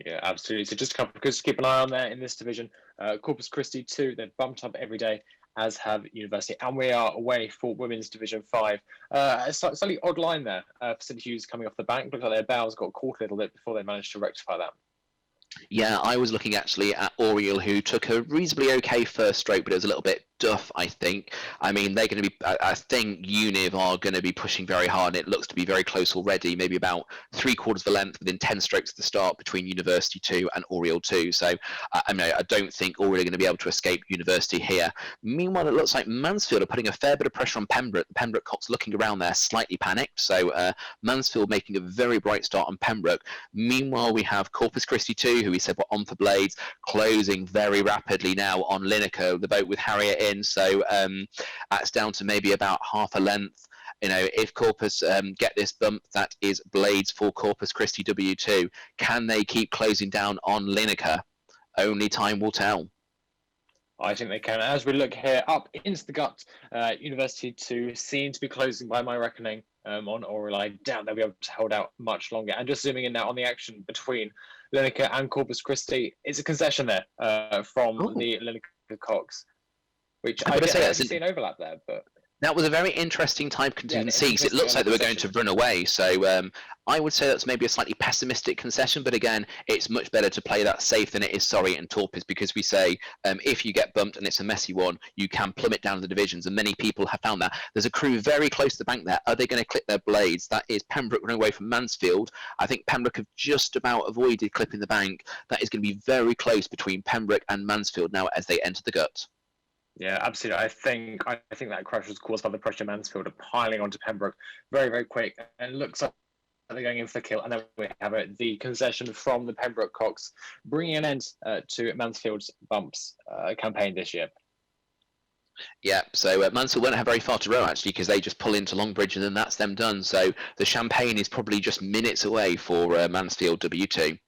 Yeah, absolutely. So just a couple because to keep an eye on there in this division. Corpus Christi 2, they've bumped up every day, as have University. And we are away for Women's Division 5. A slightly odd line there for St Hughes coming off the bank. Looks like their bows got caught a little bit before they managed to rectify that. Yeah, I was looking actually at Oriel, who took a reasonably okay first stroke, but it was a little bit duff, I think. I mean, they're going to be, I think Univ are going to be pushing very hard, and it looks to be very close already, maybe about 3/4 of a length within 10 strokes at the start between University 2 and Oriel 2. So, I mean, I don't think Oriel are going to be able to escape University here. Meanwhile, it looks like Mansfield are putting a fair bit of pressure on Pembroke. Pembroke Cox looking around there, slightly panicked. So, Mansfield making a very bright start on Pembroke. Meanwhile, we have Corpus Christi 2, who we said were on for Blades, closing very rapidly now on Lineker, the boat with Harriet in. So that's down to maybe about half a length. You know, if Corpus get this bump, that is Blades for Corpus Christi W2. Can they keep closing down on Lineker? Only time will tell. I think they can. As we look here up into the gut, University 2 seem to be closing by my reckoning on Oriel. I doubt they'll be able to hold out much longer. And just zooming in now on the action between Lineker and Corpus Christi, it's a concession there from the Lineker Cox, which I haven't seen overlap there, but that was a very interesting time contingency because it looks like they were going to run away. So I would say that's maybe a slightly pessimistic concession, but again, it's much better to play that safe than it is sorry and Torpis, because we say if you get bumped and it's a messy one, you can plummet down the divisions, and many people have found that. There's a crew very close to the bank there. Are they going to clip their blades? That is Pembroke running away from Mansfield. I think Pembroke have just about avoided clipping the bank. That is going to be very close between Pembroke and Mansfield now as they enter the gut. Yeah, absolutely. I think that crash was caused by the pressure Mansfield are piling onto Pembroke very, very quick, and it looks like they're going in for the kill. And then we have it, the concession from the Pembroke Cox, bringing an end to Mansfield's bumps campaign this year. Yeah, so Mansfield won't have very far to row actually, because they just pull into Longbridge and then that's them done. So the Champagne is probably just minutes away for Mansfield W2.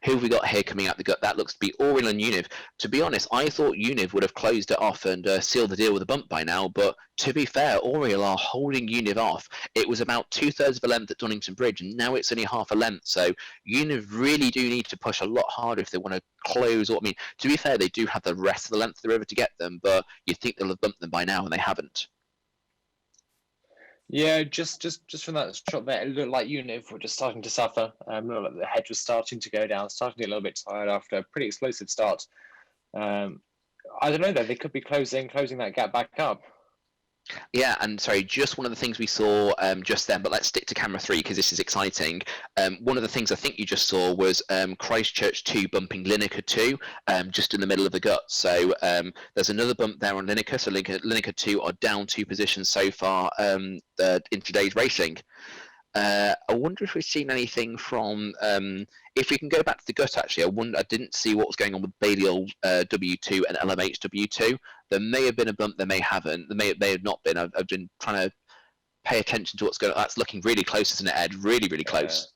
Who have we got here coming out the gut? That looks to be Oriel and Univ. To be honest, I thought Univ would have closed it off and sealed the deal with a bump by now, but to be fair, Oriel are holding Univ off. It was about 2/3 of a length at Donington Bridge, and now it's only half a length, so Univ really do need to push a lot harder if they want to close. Or, I mean, to be fair, they do have the rest of the length of the river to get them, but you'd think they'll have bumped them by now, and they haven't. Yeah, just from that shot there, it looked like Univ were just starting to suffer. Looked like the hedge was starting to go down, starting to get a little bit tired after a pretty explosive start. I don't know though; they could be closing that gap back up. Yeah, and sorry, just one of the things we saw just then, but let's stick to camera 3 because this is exciting. One of the things I think you just saw was Christchurch 2 bumping Lineker 2 just in the middle of the gut. So there's another bump there on Lineker, so Lineker 2 are down 2 positions so far in today's racing. I wonder if we've seen anything from. If we can go back to the gut, actually, I didn't see what was going on with Balliol W2 and LMH W2. There may have been a bump, there may haven't. There may have not been. I've been trying to pay attention to what's going on. That's looking really close, isn't it, Ed? Really, really close.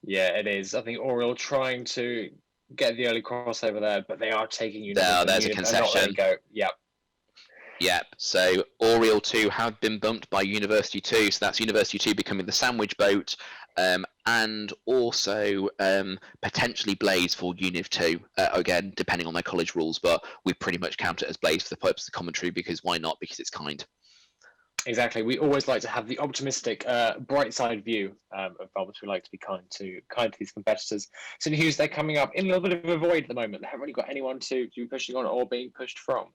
Yeah, it is. I think Oriel trying to get the early crossover there, but they are taking you. There's a concession. Go. Yep. Yep, so Oriel 2 have been bumped by University 2, so that's University 2 becoming the sandwich boat, and also potentially Blaze for Univ 2, again, depending on their college rules, but we pretty much count it as Blaze for the purpose of the commentary, because why not? Because it's kind. Exactly. We always like to have the optimistic, bright side view of bumps. We like to be kind to these competitors. St Hughes, they're coming up in a little bit of a void at the moment. They haven't really got anyone to be pushing on or being pushed from.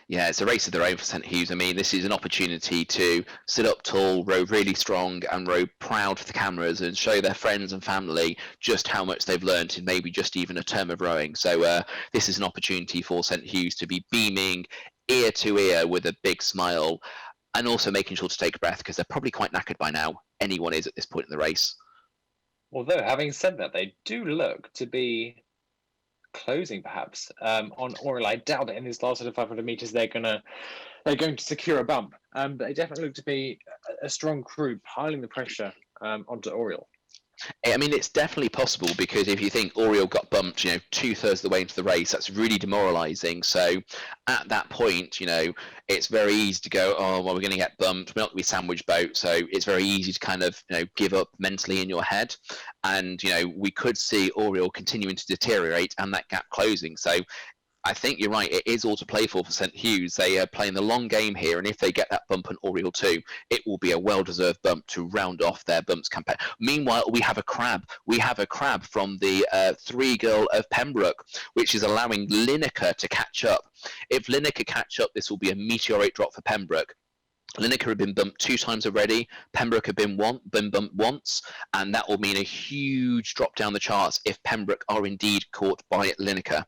Yeah, it's a race of their own for St Hughes. I mean, this is an opportunity to sit up tall, row really strong, and row proud for the cameras and show their friends and family just how much they've learned in maybe just even a term of rowing. So this is an opportunity for St Hughes to be beaming ear to ear with a big smile, and also making sure to take a breath because they're probably quite knackered by now. Anyone is at this point in the race. Although, having said that, they do look to be closing perhaps on Oriel. I doubt that in this last sort of 500 meters they're going to secure a bump, but they definitely look to be a strong crew piling the pressure onto Oriel. I mean, it's definitely possible because if you think Oriole got bumped, 2/3 of the way into the race, that's really demoralising. So at that point, it's very easy to go, oh, well, we're going to get bumped. We're not going to be sandwich boat. So it's very easy to kind of, give up mentally in your head. And, we could see Oriole continuing to deteriorate and that gap closing. So I think you're right. It is all to play for St Hugh's. They are playing the long game here, and if they get that bump on Oriole 2, it will be a well-deserved bump to round off their bumps campaign. Meanwhile, we have a crab. We have a crab from the 3-girl of Pembroke, which is allowing Lineker to catch up. If Lineker catch up, this will be a meteoric drop for Pembroke. Lineker had been bumped 2 times already. Pembroke had been bumped once, and that will mean a huge drop down the charts if Pembroke are indeed caught by Lineker.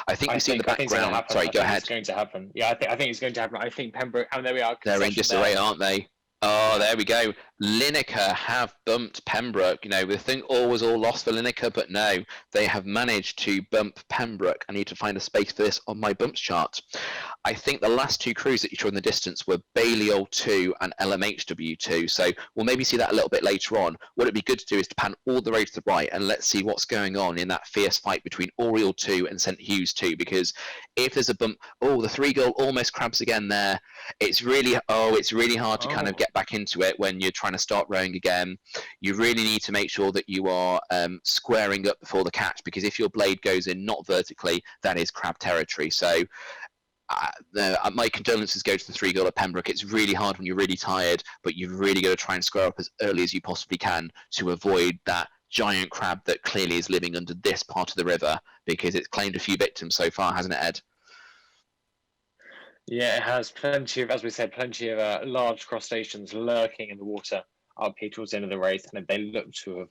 I think we see in the background. Sorry, go ahead. It's going to happen. Yeah, I think it's going to happen. I think Pembroke. And there we are. They're in disarray, aren't they? Oh, there we go. Lineker have bumped Pembroke. We think all was all lost for Lineker, but no, they have managed to bump Pembroke. I need to find a space for this on my bumps chart. I think the last 2 crews that you saw in the distance were Balliol 2 and LMHW2. So we'll maybe see that a little bit later on. What it'd be good to do is to pan all the way to the right and let's see what's going on in that fierce fight between Oriole 2 and St Hugh's 2. Because if there's a bump, the 3-girl almost crabs again there. It's really hard to kind of get back into it when you're trying to start rowing again. You really need to make sure that you are squaring up before the catch, because if your blade goes in not vertically, that is crab territory. So my condolences go to the 3-girl of Pembroke. It's really hard when you're really tired, but you've really got to try and square up as early as you possibly can to avoid that giant crab that clearly is living under this part of the river, because it's claimed a few victims so far, hasn't it, Ed? Yeah, it has plenty of, as we said, large crustaceans lurking in the water up here towards the end of the race, and they look to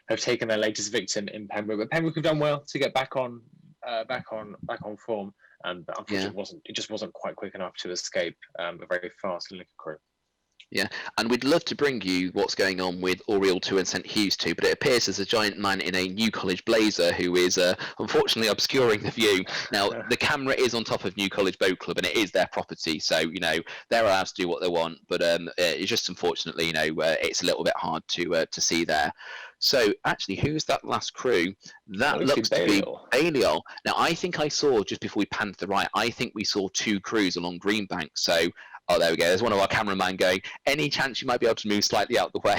have taken their latest victim in Pembroke. But Pembroke have done well to get back on form, but unfortunately it just wasn't quite quick enough to escape a very fast Lineker crew. Yeah, and we'd love to bring you what's going on with Oriole 2 and St Hugh's 2, but it appears there's a giant man in a New College blazer who is unfortunately obscuring the view. Now, the camera is on top of New College Boat Club, and it is their property, so, they're allowed to do what they want, but it's just unfortunately, it's a little bit hard to see there. So, actually, who's that last crew? That looks to be Balliol. Now, I think I saw, just before we panned to the right, I think we saw 2 crews along Greenbank, so... Oh, there we go. There's one of our cameramen going, any chance you might be able to move slightly out the way?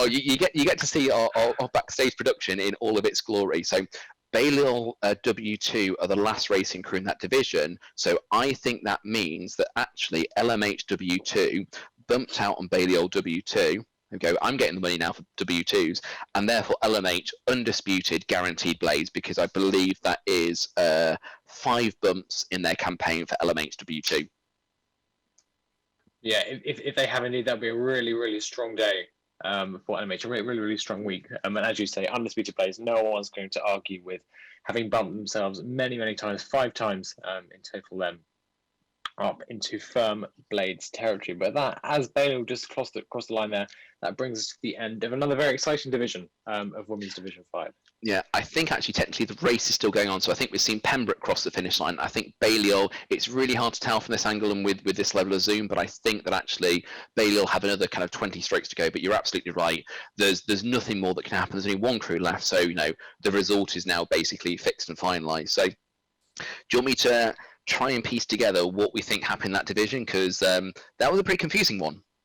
You get to see our backstage production in all of its glory. So Balliol W2 are the last racing crew in that division. So I think that means that actually LMH W2 bumped out on Balliol W2. Okay, I'm getting the money now for W2s, and therefore LMH undisputed guaranteed blades, because I believe that is 5 bumps in their campaign for LMH W2. Yeah, if they have indeed, that'll be a really, really strong day for LMH, a really, really strong week. And as you say, undisputed players, no one's going to argue with having bumped themselves many, many times, 5 times in total then, up into firm blades territory. But that, as Balliol just crossed the line there, that brings us to the end of another very exciting division of Women's Division 5. Yeah, I think actually technically the race is still going on. So I think we've seen Pembroke cross the finish line. I think Balliol, it's really hard to tell from this angle and with this level of zoom, but I think that actually Balliol have another kind of 20 strokes to go. But you're absolutely right. There's nothing more that can happen. There's only 1 crew left. So, the result is now basically fixed and finalised. So do you want me to try and piece together what we think happened in that division? Because that was a pretty confusing one.